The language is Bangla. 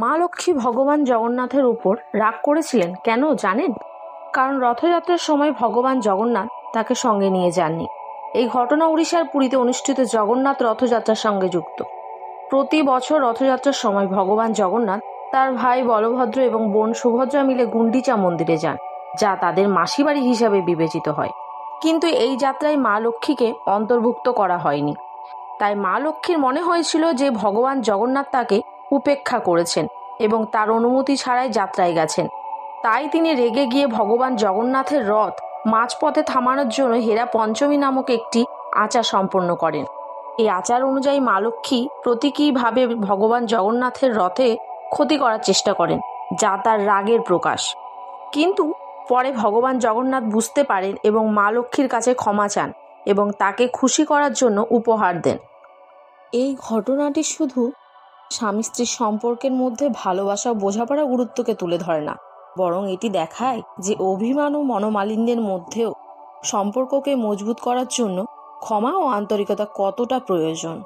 মা লক্ষ্মী ভগবান জগন্নাথের উপর রাগ করেছিলেন কেন জানেন? কারণ রথযাত্রার সময় ভগবান জগন্নাথ তাকে সঙ্গে নিয়ে যাননি। এই ঘটনা উড়িষ্যার পুরীতে অনুষ্ঠিত জগন্নাথ রথযাত্রার সঙ্গে যুক্ত। প্রতি বছর রথযাত্রার সময় ভগবান জগন্নাথ তার ভাই বলভদ্র এবং বোন সুভদ্রা মিলে গুন্ডিচা মন্দিরে যান, যা তাদের মাসি বাড়ি হিসাবে বিবেচিত হয়। কিন্তু এই যাত্রায় মা লক্ষ্মীকে অন্তর্ভুক্ত করা হয়নি। তাই মা লক্ষ্মীর মনে হয়েছিল যে ভগবান জগন্নাথ তাকে উপেক্ষা করেছেন এবং তার অনুমতি ছাড়াই যাত্রায় গেছেন। তাই তিনি রেগে গিয়ে ভগবান জগন্নাথের রথ মাঝপথে থামানোর জন্য হেরা পঞ্চমী নামক একটি আচার সম্পন্ন করেন। এই আচার অনুযায়ী মা লক্ষ্মী প্রতীকীভাবে ভগবান জগন্নাথের রথে ক্ষতি করার চেষ্টা করেন, যা তার রাগের প্রকাশ। কিন্তু পরে ভগবান জগন্নাথ বুঝতে পারেন এবং মা লক্ষ্মীর কাছে ক্ষমা চান এবং তাকে খুশি করার জন্য উপহার দেন। এই ঘটনাটি শুধু স্বামী স্ত্রীর সম্পর্কের মধ্যে ভালোবাসা ও বোঝাপড়া গুরুত্বকে তুলে ধরে না, বরং এটি দেখায় যে অভিমান ও মনোমালিন্যের মধ্যেও সম্পর্ককে মজবুত করার জন্য ক্ষমা ও আন্তরিকতা কতটা প্রয়োজন।